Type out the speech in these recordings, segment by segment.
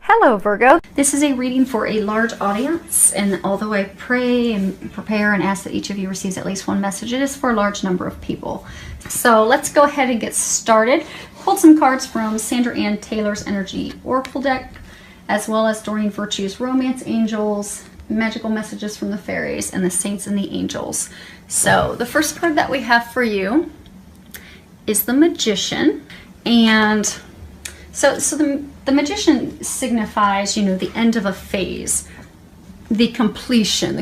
Hello Virgo. This is a reading for a large audience, and although I pray and prepare and ask that each of you receives at least one message, it is for a large number of people. So let's go ahead and get started. Pulled some cards from Sandra Ann Taylor's Energy Oracle deck, as well as Doreen Virtue's Romance Angels, Magical Messages from the Fairies, and the Saints and the Angels. So the first card that we have for you is the Magician. And so the Magician signifies, the end of a phase, the completion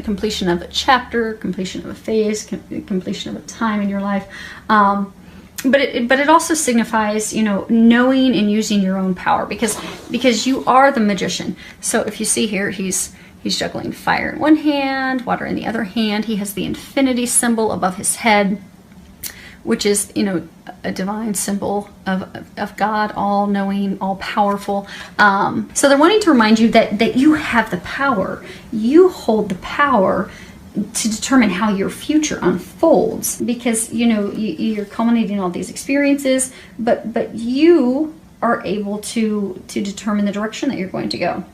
of a chapter, completion of a phase, completion of a time in your life. But it also signifies, knowing and using your own power, because you are the Magician. So if you see here, he's juggling fire in one hand, water in the other hand. He has the infinity symbol above his head, which is, a divine symbol of God, all-knowing, all-powerful. So they're wanting to remind you that you have the power. You hold the power to determine how your future unfolds, because, you're culminating all these experiences, but you are able to determine the direction that you're going to go,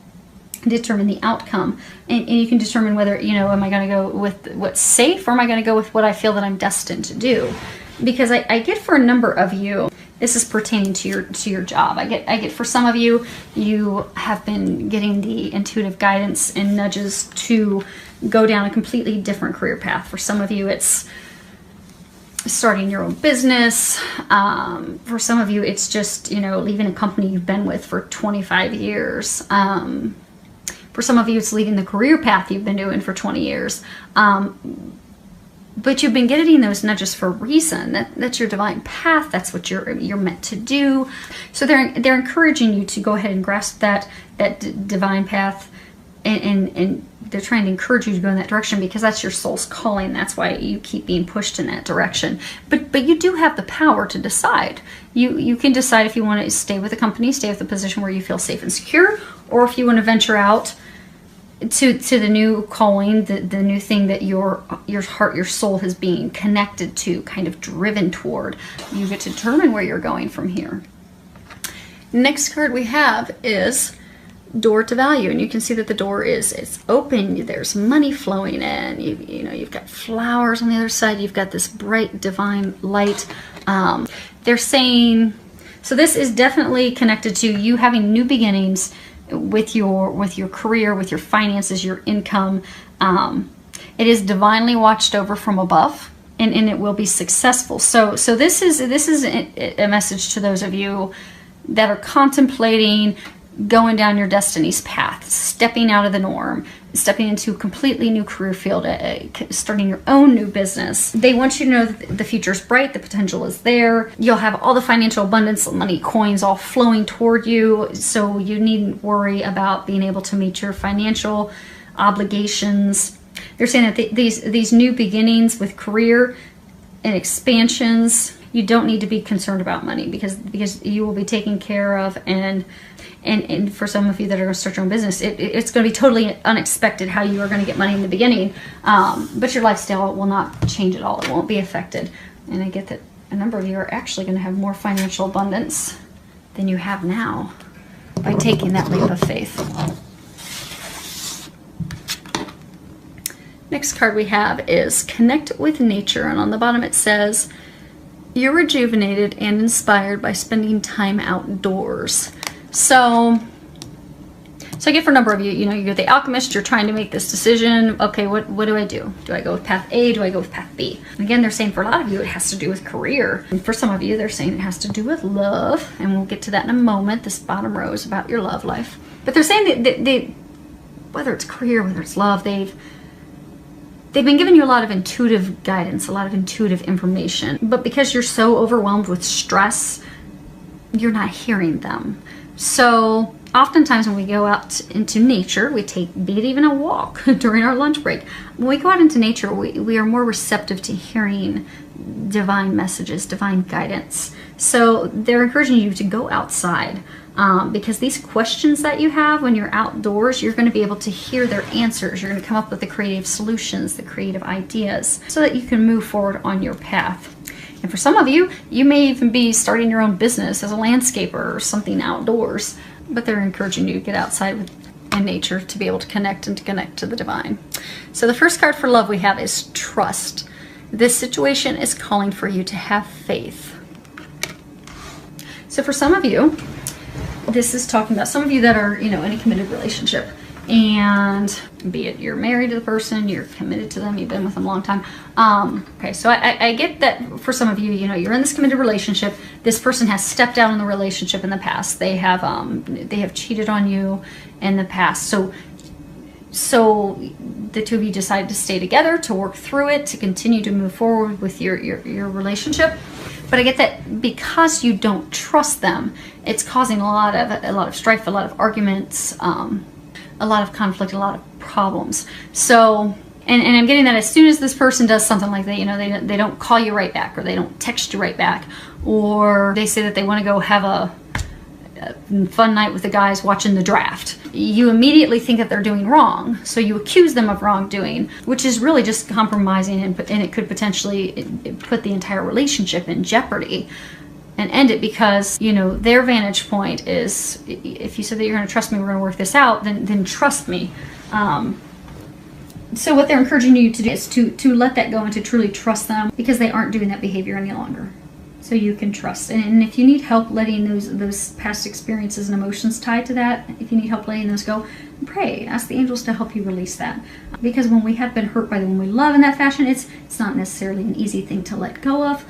determine the outcome, and you can determine whether, am I going to go with what's safe, or am I going to go with what I feel that I'm destined to do? Because I get for a number of you, this is pertaining to your job. I get for some of you, you have been getting the intuitive guidance and nudges to go down a completely different career path. For some of you, it's starting your own business. For some of you, it's just, leaving a company you've been with for 25 years. For some of you, it's leaving the career path you've been doing for 20 years. But you've been getting those nudges for a reason. That's your divine path. That's what you're meant to do. So they're encouraging you to go ahead and grasp that divine path, and they're trying to encourage you to go in that direction, because that's your soul's calling. That's why you keep being pushed in that direction. But you do have the power to decide. You can decide if you want to stay with a company, stay with a position where you feel safe and secure, or if you want to venture out to the new calling, the new thing that your heart, your soul has been connected to, kind of driven toward. You get to determine where you're going from here. Next card we have is Door to Value, and you can see that the door it's open. There's money flowing in. You've got flowers on the other side. You've got this bright divine light. They're saying, so this is definitely connected to you having new beginnings with your career, with your finances, your income. It is divinely watched over from above, and it will be successful. So this is a message to those of you that are contemplating going down your destiny's path, stepping out of the norm, stepping into a completely new career field, starting your own new business. They want you to know that the future is bright, the potential is there. You'll have all the financial abundance, money, coins all flowing toward you, so you needn't worry about being able to meet your financial obligations. They're saying that these new beginnings with career and expansions, you don't need to be concerned about money, because you will be taken care of, and for some of you that are going to start your own business, it's going to be totally unexpected how you are going to get money in the beginning, but your lifestyle will not change at all. It won't be affected. And I get that a number of you are actually going to have more financial abundance than you have now by taking that leap of faith. Next card we have is Connect with Nature, and on the bottom it says, you're rejuvenated and inspired by spending time outdoors. So I get for a number of you, you're the alchemist, you're trying to make this decision. Okay, what do I do? Do I go with path A? Do I go with path B? And again, they're saying for a lot of you, it has to do with career. And for some of you, they're saying it has to do with love. And we'll get to that in a moment. This bottom row is about your love life. But they're saying that they, whether it's career, whether it's love, they've been giving you a lot of intuitive guidance, a lot of intuitive information. But because you're so overwhelmed with stress, you're not hearing them. So oftentimes when we go out into nature, be it even a walk during our lunch break, when we go out into nature, we are more receptive to hearing divine messages, divine guidance. So they're encouraging you to go outside, because these questions that you have when you're outdoors, you're going to be able to hear their answers. You're going to come up with the creative solutions, the creative ideas, so that you can move forward on your path. And for some of you, you may even be starting your own business as a landscaper or something outdoors. but they're encouraging you to get outside in nature to be able to connect and to connect to the divine. So the first card for love we have is trust. This situation is calling for you to have faith. So for some of you, this is talking about some of you that are, in a committed relationship, and be it you're married to the person, you're committed to them, you've been with them a long time. Okay, so I get that for some of you, you're in this committed relationship. This person has stepped out in the relationship in the past. They have cheated on you in the past. So the two of you decided to stay together, to work through it, to continue to move forward with your relationship. But I get that because you don't trust them, it's causing a lot of strife, a lot of arguments, a lot of conflict, a lot of problems. So, and I'm getting that as soon as this person does something like that, they don't call you right back, or they don't text you right back, or they say that they want to go have a fun night with the guys watching the draft, you immediately think that they're doing wrong. So you accuse them of wrongdoing, which is really just compromising, and it could potentially put the entire relationship in jeopardy and end it, because their vantage point is, if you said that you're going to trust me, we're going to work this out, then trust me. So what they're encouraging you to do is to let that go and to truly trust them, because they aren't doing that behavior any longer. So you can trust. And if you need help letting those past experiences and emotions tied to that, if you need help letting those go, pray. Ask the angels to help you release that. Because when we have been hurt by the one we love in that fashion, it's not necessarily an easy thing to let go of.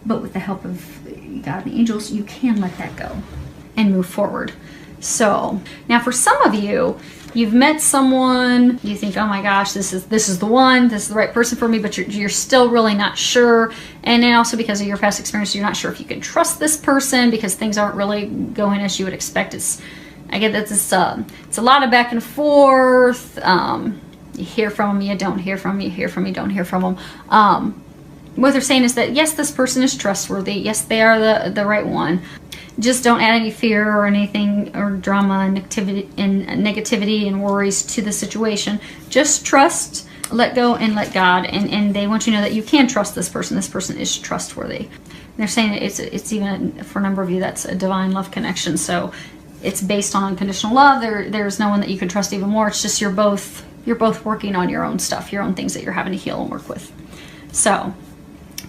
But with the help of God and the angels, you can let that go and move forward. So now for some of you, you've met someone, you think, oh my gosh, this is the one, this is the right person for me, but you're still really not sure. And then also because of your past experience, you're not sure if you can trust this person, because things aren't really going as you would expect. I get that it's a lot of back and forth. You hear from them, you don't hear from them, you hear from them, you don't hear from them. What they're saying is that yes, this person is trustworthy. Yes, they are the right one. Just don't add any fear or anything, or drama and negativity and worries to the situation. Just trust, let go, and let God. And they want you to know that you can trust this person. This person is trustworthy. And they're saying that it's even, for a number of you, that's a divine love connection. So it's based on unconditional love. There's no one that you can trust even more. It's just you're both working on your own stuff, your own things that you're having to heal and work with. So,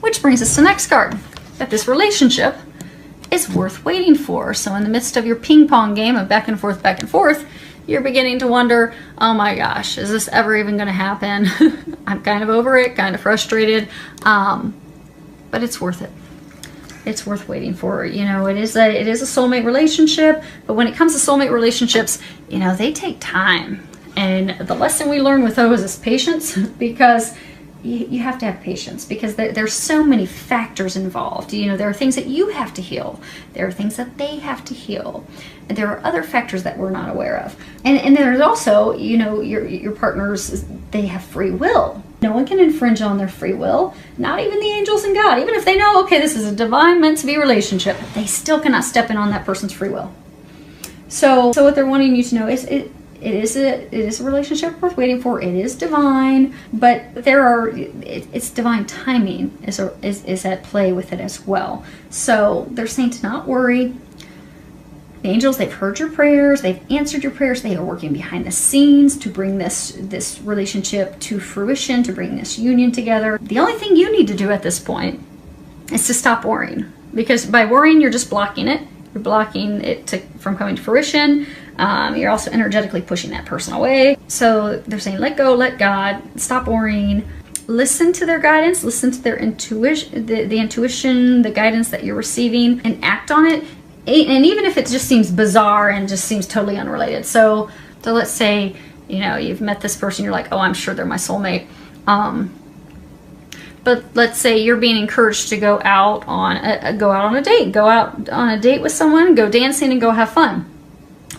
which brings us to the next card, that this relationship is worth waiting for. So in the midst of your ping pong game of back and forth, you're beginning to wonder, oh my gosh, is this ever even going to happen? I'm kind of over it, kind of frustrated, but it's worth it. It's worth waiting for. It is a soulmate relationship, but when it comes to soulmate relationships, they take time. And the lesson we learn with those is patience, because you have to have patience, because there's so many factors involved. There are things that you have to heal. There are things that they have to heal. And there are other factors that we're not aware of. And there's also, your partners, they have free will. No one can infringe on their free will, not even the angels and God. Even if they know, okay, this is a divine meant to be relationship, they still cannot step in on that person's free will. So what they're wanting you to know is it is a relationship worth waiting for. It is divine, but it's divine timing is at play with it as well. So they're saying to not worry. The angels, they've heard your prayers, they've answered your prayers, they are working behind the scenes to bring this relationship to fruition, to bring this union together. The only thing you need to do at this point is to stop worrying, because by worrying, you're just blocking it. You're blocking it from coming to fruition. You're also energetically pushing that person away. So they're saying, let go, let God, stop worrying. Listen to their guidance, listen to their intuition, the intuition, the guidance that you're receiving, and act on it. And even if it just seems bizarre and just seems totally unrelated. So let's say, you've met this person, you're like, oh, I'm sure they're my soulmate. But let's say you're being encouraged to go out on a date with someone, go dancing and go have fun.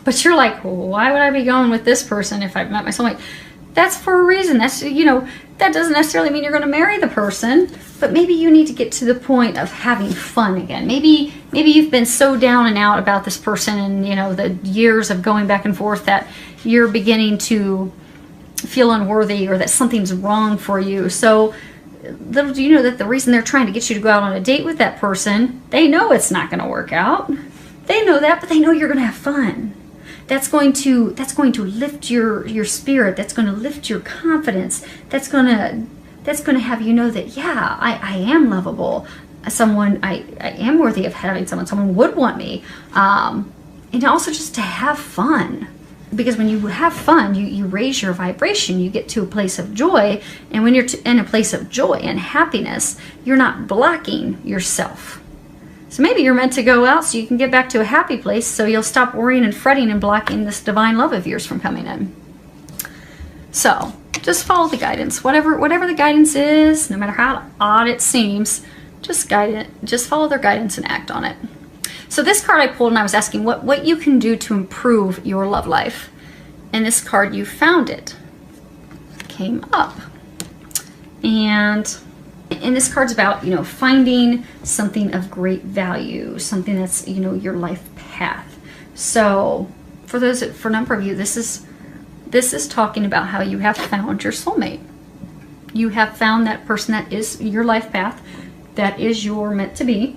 But you're like, well, why would I be going with this person if I've met my soulmate? That's for a reason. That's, that doesn't necessarily mean you're going to marry the person, but maybe you need to get to the point of having fun again. Maybe you've been so down and out about this person and, the years of going back and forth that you're beginning to feel unworthy, or that something's wrong for you. So little do you know that the reason they're trying to get you to go out on a date with that person, they know it's not going to work out. They know that, but they know you're going to have fun. That's going to lift your spirit. That's going to lift your confidence. That's going to have you know that, yeah, I am lovable. I am worthy of having someone would want me. And also just to have fun. Because when you have fun, you raise your vibration. You get to a place of joy. And when you're in a place of joy and happiness, you're not blocking yourself. So maybe you're meant to go out so you can get back to a happy place, so you'll stop worrying and fretting and blocking this divine love of yours from coming in. So just follow the guidance. Whatever the guidance is, no matter how odd it seems, just follow their guidance and act on it. So this card I pulled, and I was asking what you can do to improve your love life. And this card, you found it, came up. And this card's about, finding something of great value, something that's, your life path. So for a number of you, this is talking about how you have found your soulmate. You have found that person that is your life path, that is your meant to be.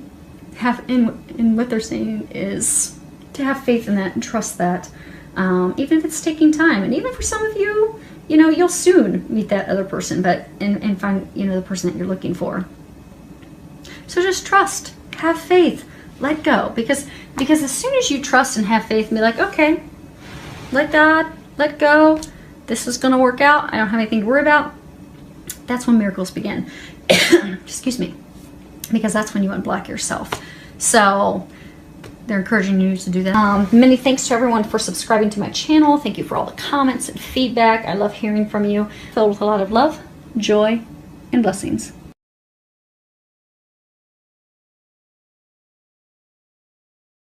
And what they're saying is to have faith in that and trust that, even if it's taking time. And even for some of you, you'll soon meet that other person, and find, the person that you're looking for. So just trust, have faith, let go. Because as soon as you trust and have faith and be like, okay, let God, let go, this is going to work out, I don't have anything to worry about, that's when miracles begin. Excuse me. Because that's when you unblock yourself. So they're encouraging you to do that. Many thanks to everyone for subscribing to my channel. Thank you for all the comments and feedback. I love hearing from you. Filled with a lot of love, joy, and blessings.